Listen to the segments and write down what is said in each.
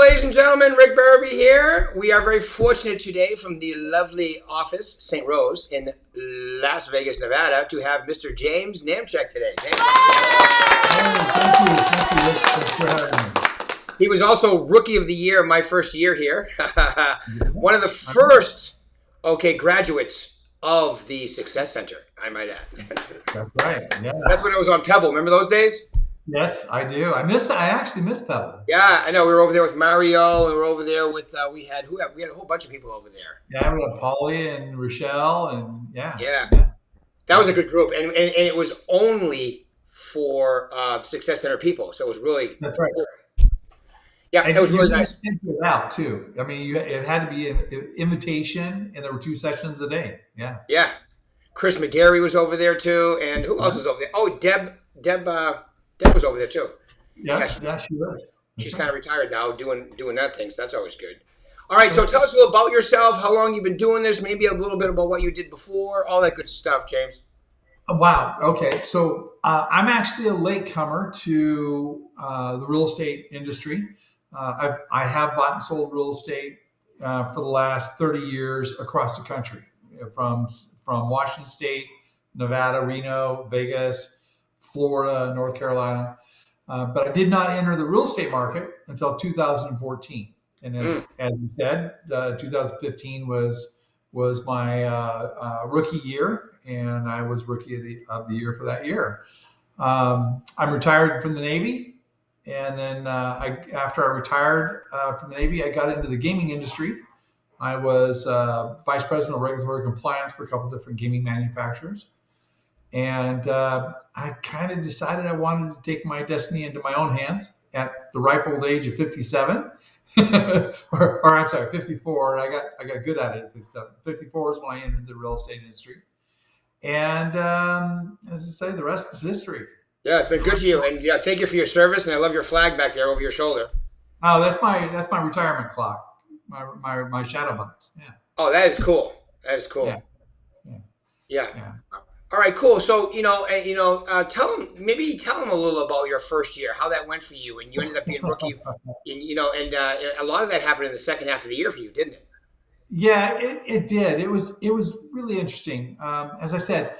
ladies and gentlemen, Rick Berube here. We are very fortunate today from the lovely office, St. Rose, in Las Vegas, Nevada, to have Mr. James Namchek today. James. Thank you. Thanks for having me. He was also Rookie of the Year my first year here. One of the first, graduates of the Success Center, I might add. That's right. Yeah. That's when I was on Pebble. Remember those days? Yes, I do. I actually miss Pebble. Yeah, I know. We were over there with Mario, and we were over there with we had a whole bunch of people over there. Yeah, we had Polly and Rochelle, and yeah. That was a good group, and it was only for Success Center people, so it was really cool. Yeah, and it was really nice. It out too. I mean, it had to be an invitation, and there were 2 sessions a day. Yeah. Yeah, Chris McGarry was over there too, and who else was over there? Oh, Deb was over there too. Yeah, she was. She's kind of retired now, doing that thing. So that's always good. All right, so tell us a little about yourself. How long you've been doing this? Maybe a little bit about what you did before. All that good stuff, James. Wow. Okay, so I'm actually a latecomer to the real estate industry. I have bought and sold real estate for the last 30 years across the country, from Washington State, Nevada, Reno, Vegas, Florida, North Carolina. But I did not enter the real estate market until 2014. And as you said, 2015 was my rookie year, and I was rookie of the year for that year. I'm retired from the Navy. And then after I retired from the Navy, I got into the gaming industry. I was vice president of regulatory compliance for a couple of different gaming manufacturers. And I kind of decided I wanted to take my destiny into my own hands at the ripe old age of 57, or I'm sorry, 54. I got good at it at 57. 54 is when I entered the real estate industry. And as I say, the rest is history. Yeah, it's been good to you, and thank you for your service. And I love your flag back there over your shoulder. Oh, that's my retirement clock, my shadow box. Yeah. Oh, that is cool. That is cool. Yeah. All right, cool. So tell them a little about your first year, how that went for you, and you ended up being rookie. And a lot of that happened in the second half of the year for you, didn't it? Yeah, it did. It was really interesting. As I said,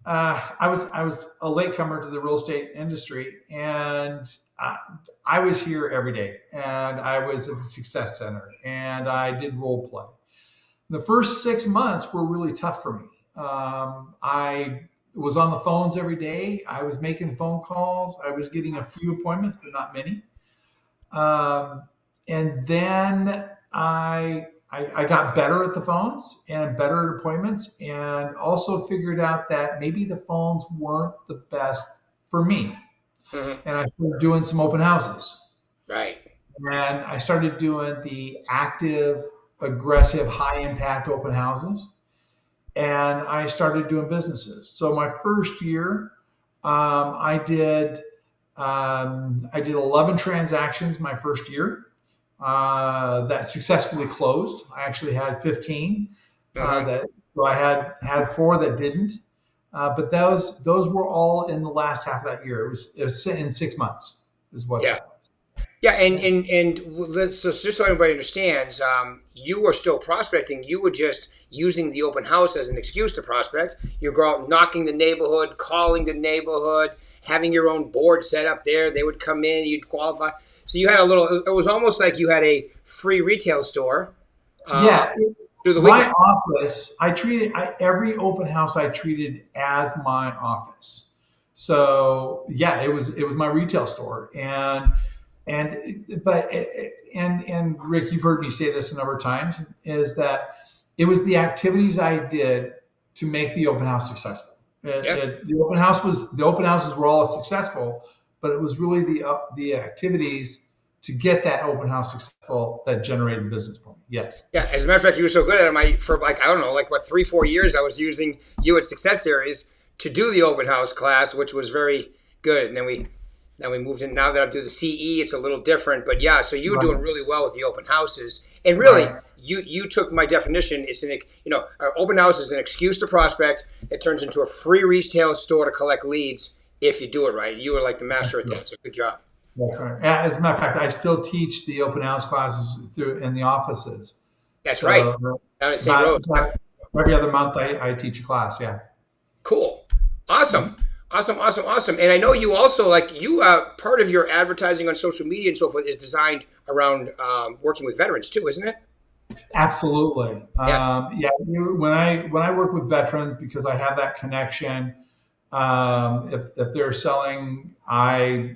I was a latecomer to the real estate industry, and I was here every day, and I was at the Success Center, and I did role play. The first 6 months were really tough for me. I was on the phones every day. I was making phone calls. I was getting a few appointments, but not many. And then I got better at the phones and better at appointments, and also figured out that maybe the phones weren't the best for me. Mm-hmm. And I started doing some open houses. Right. And I started doing the active, aggressive, high impact open houses. And I started doing businesses. So my first year, I did 11 transactions my first year. That successfully closed. I actually had 15. So I had 4 that didn't. But those were all in the last half of that year. It was in 6 months is what that was. Yeah, and let's just so everybody understands, you were still prospecting. You were just using the open house as an excuse to prospect. You go out knocking the neighborhood, calling the neighborhood, having your own board set up there. They would come in, you'd qualify. So you had it was almost like you had a free retail store. Through the weekend. My office, every open house I treated as my office. So yeah, it was my retail store. And Rick, you've heard me say this a number of times, is that it was the activities I did to make the open house successful. The open houses were all successful, but it was really the activities to get that open house successful that generated business for me. Yes. Yeah. As a matter of fact, you were so good at it. For 3-4 years, I was using you at Success Series to do the open house class, which was very good. And then we moved in. Now that I do the CE, it's a little different. But yeah, so you were doing really well with the open houses. And really, you took my definition. It's an open house is an excuse to prospect. It turns into a free retail store to collect leads if you do it right. You were like the master at that. So good job. That's right. As a matter of fact, I still teach the open house classes in the offices. That's right. So Down at St. Rose. every other month, I teach a class. Yeah. Cool. Awesome. Awesome. And I know you also part of your advertising on social media and so forth is designed around working with veterans too, isn't it? Absolutely. Yeah. When I work with veterans, because I have that connection, if they're selling, I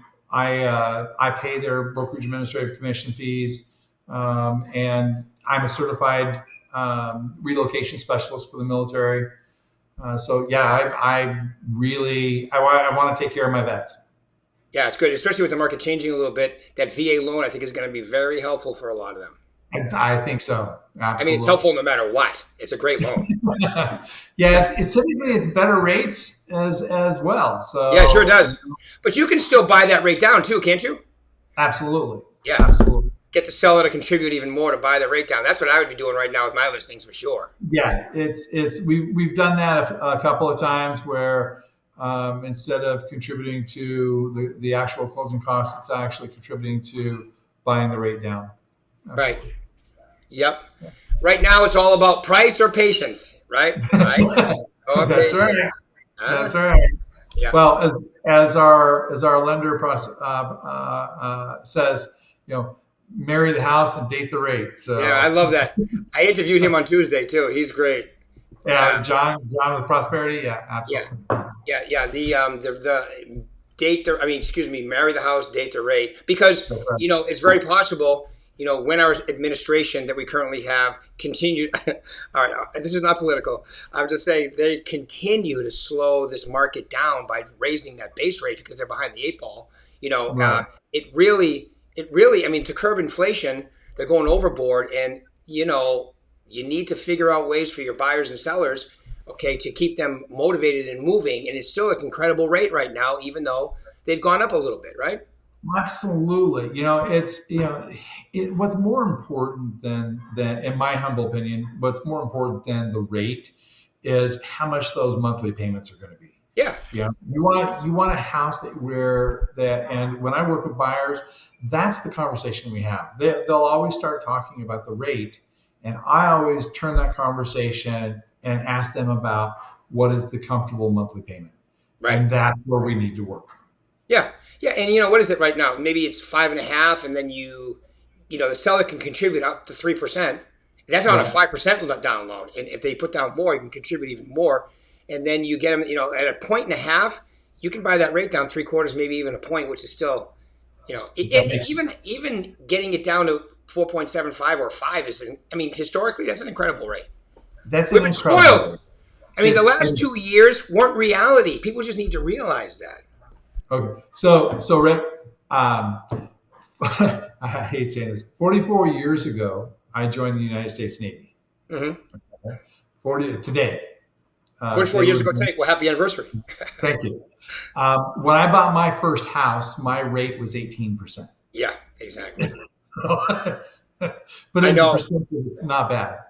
pay their brokerage administrative commission fees, and I'm a certified relocation specialist for the military. So yeah, I want to take care of my vets. Yeah, it's good, especially with the market changing a little bit. That VA loan, I think, is going to be very helpful for a lot of them. I think so. Absolutely. I mean, it's helpful no matter what. It's a great loan. Yeah, it's typically better rates as well. So yeah, it sure does. But you can still buy that rate down too, can't you? Absolutely. Yeah, absolutely. Get the seller to contribute even more to buy the rate down. That's what I would be doing right now with my listings for sure. Yeah, we've done that a couple of times where instead of contributing to the actual closing costs, it's actually contributing to buying the rate down. Absolutely. Right. Yep. Right now, it's all about price or patience, right? Price or That's patience. right. That's right. Yeah. Well, as our lender says, marry the house and date the rate. So yeah, I love that. I interviewed him on Tuesday too. He's great. Yeah, John with Prosperity. Yeah, absolutely. Yeah. The date the. I mean, excuse me. Marry the house, date the rate, because That's right. It's very possible. When our administration that we currently have continued, all right, this is not political. I'm just saying they continue to slow this market down by raising that base rate because they're behind the eight ball. Right. It really, I mean, to curb inflation, they're going overboard, and you need to figure out ways for your buyers and sellers, okay, to keep them motivated and moving. And it's still an incredible rate right now, even though they've gone up a little bit, right? Absolutely. What's more important than, in my humble opinion, what's more important than the rate is how much those monthly payments are going to be. Yeah. You want a house and when I work with buyers, that's the conversation we have. They'll always start talking about the rate, and I always turn that conversation and ask them about what is the comfortable monthly payment. Right. And that's where we need to work. Yeah. Yeah. And what is it right now? Maybe it's 5.5%, and then the seller can contribute up to 3%. That's on a 5% down loan. And if they put down more, you can contribute even more. And then you get them, at 1.5%, you can buy that rate down 3/4, maybe even a point, which is still, even getting it down to 4.75 or 5 is, historically, that's an incredible rate. We've been spoiled. I mean, the last 2 years weren't reality. People just need to realize that. Okay. So Rick, I hate saying this. 44 years ago, I joined the United States Navy. Mm-hmm. Okay. Today. 44 years ago today. Well, happy anniversary. Thank you. When I bought my first house, my rate was 18%. Yeah, exactly. But in perspective, it's not bad.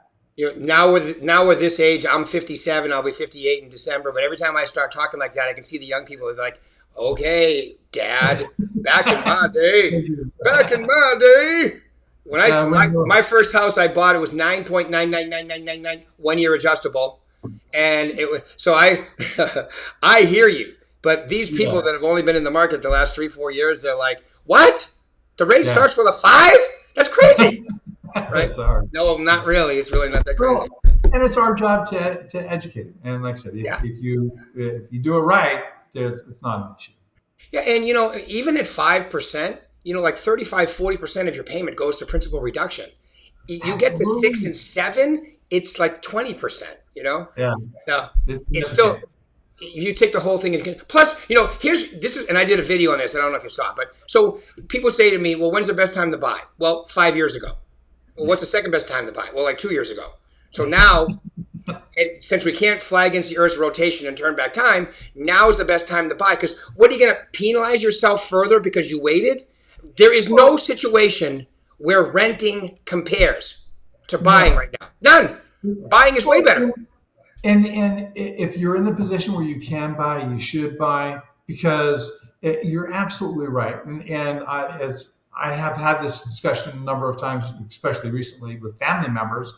Now with this age, I'm 57. I'll be 58 in December. But every time I start talking like that, I can see the young people. They're like, "Okay, Dad, back in my day, when my first house I bought, it was 9.999999 1 year adjustable, and it was so I hear you. But these people that have only been in the market the last 3-4 years, they're like, what? The rate starts with a 5? That's crazy." Right? No, not really. It's really not that crazy. Well, and it's our job to educate them. And like I said, if you do it right, it's not an issue. Yeah, and even at 5%, like 35-40% of your payment goes to principal reduction. You Absolutely. Get to 6 and 7, it's like 20%. Yeah. So it's still. You take the whole thing plus, and I did a video on this. I don't know if you saw it, but so people say to me, well, when's the best time to buy? Well, 5 years ago. Well, what's the second best time to buy? Well, like 2 years ago. So now, since we can't fly against the Earth's rotation and turn back time, now's the best time to buy. Because what are you going to penalize yourself further because you waited? There is no situation where renting compares to buying right now. None. Buying is way better. And if you're in the position where you can buy, you should buy, because You're absolutely right. And as I have had this discussion a number of times, especially recently with family members,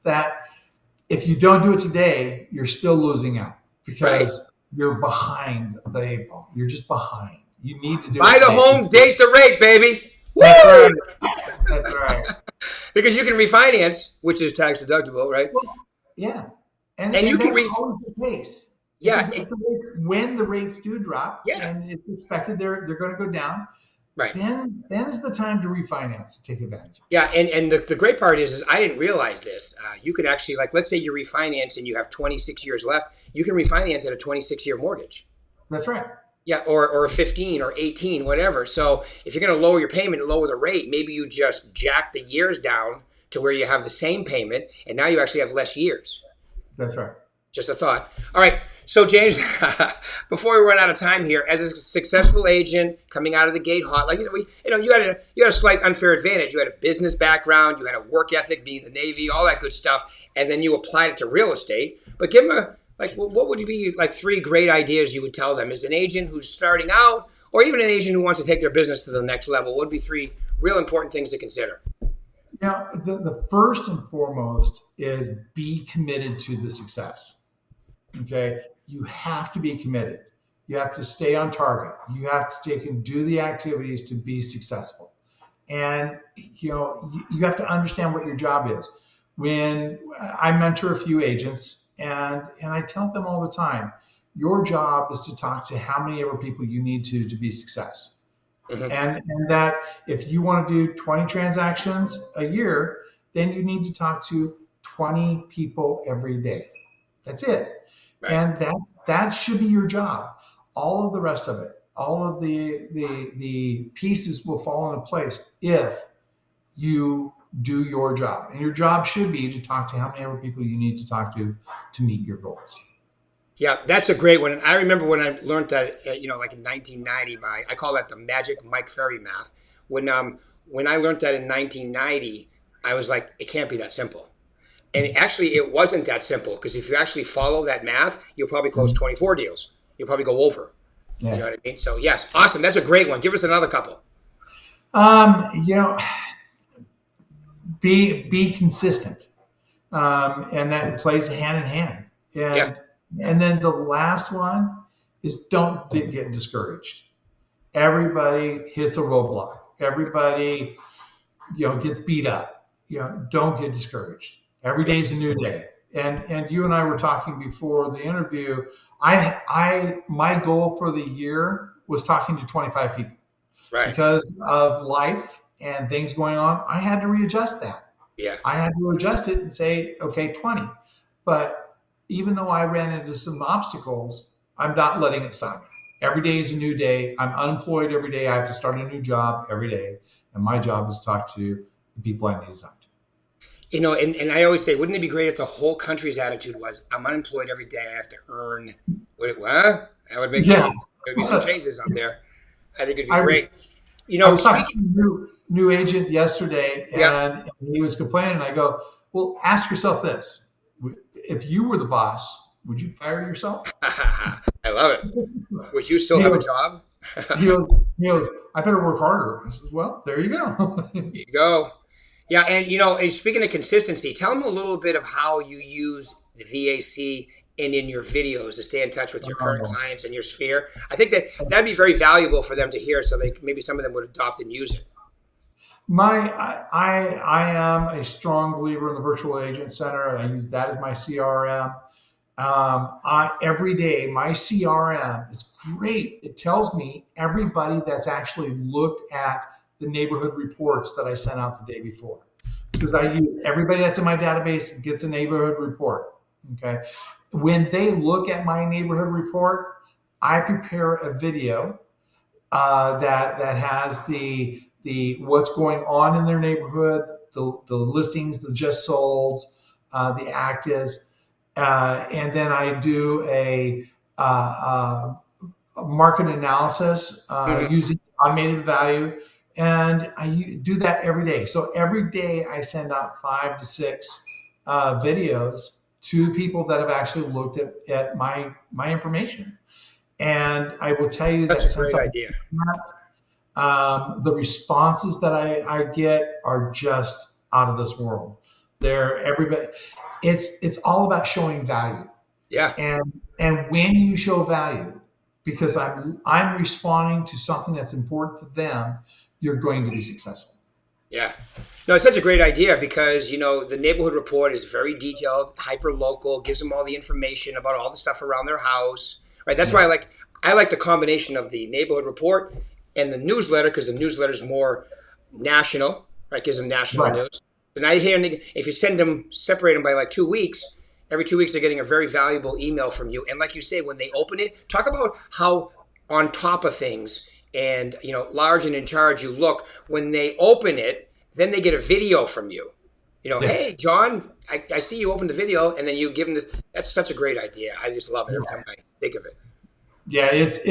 that if you don't do it today, you're still losing out Right. because you're behind the eight ball. You're just behind. You need to do it Buy the today. home, date the rate, baby. That's Woo! right. That's right. Because you can refinance, which is tax deductible, right? Well, yeah. And You can that's always the case. Yeah. When the rates do drop, Yeah. and it's expected they're going to go down, Right. then is the time to refinance and take advantage. Yeah, and the great part is I didn't realize this. You can actually, like, let's say you refinance and you have 26 years left, you can refinance at a 26-year mortgage. That's right. Yeah, or 15 or 18, whatever. So if you're going to lower your payment and lower the rate, maybe you just jack the years down to where you have the same payment, and now you actually have less years. That's right. Just a thought. All right. So James, before we run out of time here, as a successful agent coming out of the gate hot, like you had a slight unfair advantage. You had a business background, you had a work ethic, being in the Navy, all that good stuff, and then you applied it to real estate. But give them what would be like 3 great ideas you would tell them as an agent who's starting out, or even an agent who wants to take their business to the next level? What would be 3 real important things to consider? Now, the first and foremost is be committed to the success. Okay. You have to be committed. You have to stay on target. You have to take and do the activities to be successful. And, you have to understand what your job is. When I mentor a few agents and I tell them all the time, your job is to talk to how many ever people you need to be success. Mm-hmm. And that if you want to do 20 transactions a year, then you need to talk to 20 people every day. That's it. Right. And that should be your job. All of the rest of it, all of the pieces will fall into place if you do your job. And your job should be to talk to how many other people you need to talk to meet your goals. Yeah, that's a great one. And I remember when I learned that, like in 1990, I call that the magic Mike Ferry math. When I learned that in 1990, I was like, it can't be that simple. And actually, it wasn't that simple, because if you actually follow that math, you'll probably close 24 deals. You'll probably go over. Yeah. You know what I mean? So, yes, awesome. That's a great one. Give us another couple. Be consistent, and that plays hand in hand. And then the last one is don't get discouraged. Everybody hits a roadblock. Everybody, gets beat up. Don't get discouraged. Every day is a new day. And you and I were talking before the interview. My goal for the year was talking to 25 people. Right. Because of life and things going on, I had to readjust that. Yeah. I had to adjust it and say, okay, 20. But even though I ran into some obstacles, I'm not letting it stop me. Every day is a new day. I'm unemployed every day. I have to start a new job every day. And my job is to talk to the people I need to talk to. And I always say, wouldn't it be great if the whole country's attitude was, I'm unemployed every day. I have to earn. What? That would make sense. There would be some changes up there. I think it'd be great. I was talking to a new agent yesterday, and he was complaining. I go, well, ask yourself this. If you were the boss, would you fire yourself? I love it. Would you still have a job? He goes, I better work harder. I says, well, there you go. There you go. Yeah, and speaking of consistency, tell them a little bit of how you use the VAC and in your videos to stay in touch with your current clients and your sphere. I think that'd be very valuable for them to hear, so maybe some of them would adopt and use it. I am a strong believer in the Virtual Agent Center. I use that as my CRM. Every day, my CRM is great. It tells me everybody that's actually looked at the neighborhood reports that I sent out the day before, because I use everybody that's in my database gets a neighborhood report. Okay. When they look at my neighborhood report, I prepare a video that has the what's going on in their neighborhood, the listings, the just solds, the actives, and then I do a market analysis using automated value. And I do that every day. So every day I send out 5 to 6 videos to people that have actually looked at my information. And I will tell you That's that a since great I'm idea. the responses that I get are just out of this world. They're everybody. It's all about showing value, Yeah. and when you show value, because I'm responding to something that's important to them, you're going to be successful. Yeah. No, it's such a great idea because, the neighborhood report is very detailed, hyper local, gives them all the information about all the stuff around their house. Right. That's why I like the combination of the neighborhood report and the newsletter, because the newsletter is more national, right? Gives them national news. And if you separate them by like 2 weeks, every 2 weeks they're getting a very valuable email from you. And like you say, when they open it, talk about how on top of things and, large and in charge you look. When they open it, then they get a video from you. Yes. Hey, John, I see you opened the video, and then you give them that's such a great idea. I just love it every time I think of it. Yeah, it's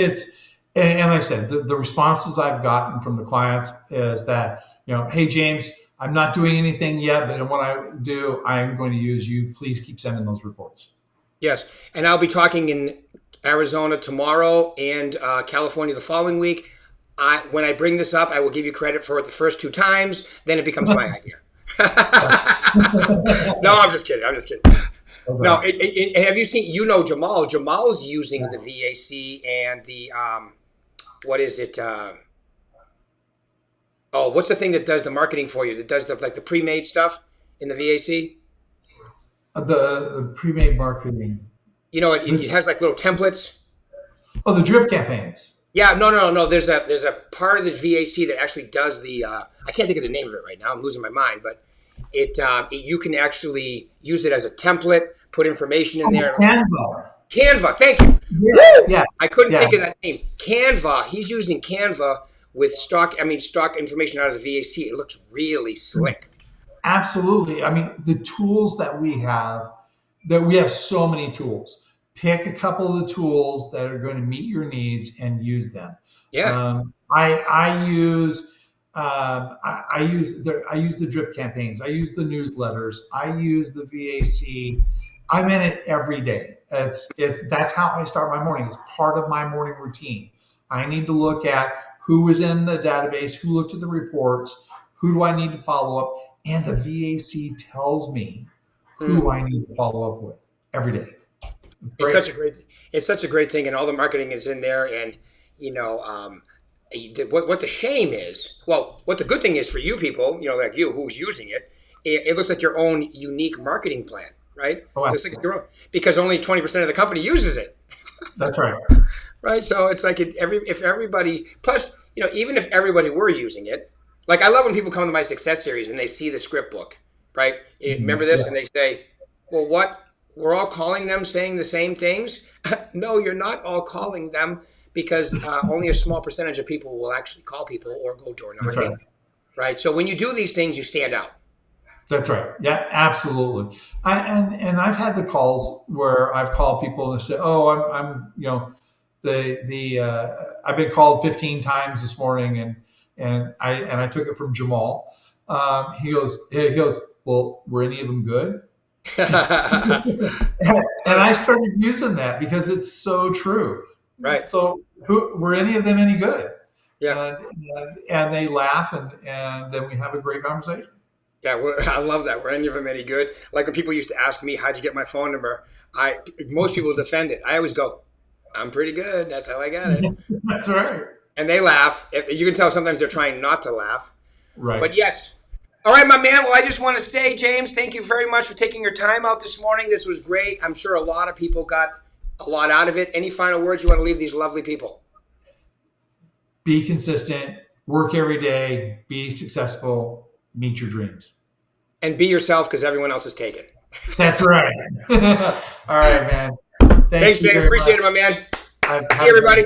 and like I said, the responses I've gotten from the clients is that, hey, James, I'm not doing anything yet, but when I do, I'm going to use you. Please keep sending those reports. Yes, and I'll be talking in Arizona tomorrow and California the following week. When I bring this up, I will give you credit for it the first 2 times. Then it becomes my idea. No, I'm just kidding. Okay. No, have you seen? Jamal? Jamal's using the VAC and the what is it? What's the thing that does the marketing for you? That does the pre-made stuff in the VAC? The pre-made marketing. It has like little templates. Oh, the drip campaigns. Yeah, no. There's a part of the VAC that actually does the. I can't think of the name of it right now. I'm losing my mind, but you can actually use it as a template, put information in there. Canva, thank you. Yeah. I couldn't think of that name. Canva. He's using Canva with stock information out of the VAC. It looks really slick. Absolutely. I mean, the tools that we have so many tools. Pick a couple of the tools that are going to meet your needs and use them. Yeah. I use the drip campaigns. I use the newsletters. I use the VAC. I'm in it every day. That's how I start my morning. It's part of my morning routine. I need to look at who was in the database, who looked at the reports, who do I need to follow up, and the VAC tells me who I need to follow up with every day. It's such a great thing, and all the marketing is in there. And what the shame is, what the good thing is for you people, like you who's using it, it looks like your own unique marketing plan, right? Oh, it looks like it's your own, because only 20% of the company uses it. That's right. Right. So it's like if everybody, plus, even if everybody were using it, like I love when people come to my success series and they see the script book, right? Remember this? Yeah. And they say, well, what? We're all calling them saying the same things? No, you're not all calling them, because only a small percentage of people will actually call people or go door knocking. Right. So when you do these things, you stand out. That's right. Yeah, absolutely. And I've had the calls where I've called people and said, "Oh, I'm I've been called 15 times this morning, and I took it from Jamal. He goes, well, were any of them good?" And I started using that because it's so true. Right. So were any of them any good? Yeah. And they laugh, and then we have a great conversation. Yeah, I love that. Were any of them any good? Like when people used to ask me, how'd you get my phone number? Most people defend it. I always go, I'm pretty good. That's how I got it. That's right. And they laugh. You can tell sometimes they're trying not to laugh. Right. But yes. All right, my man. Well, I just want to say, James, thank you very much for taking your time out this morning. This was great. I'm sure a lot of people got a lot out of it. Any final words you want to leave these lovely people? Be consistent. Work every day. Be successful. Meet your dreams. And be yourself, because everyone else is taken. That's right. All right, man. Thanks, James. Appreciate it, my man. See you, everybody.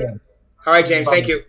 All right, James. Thank you.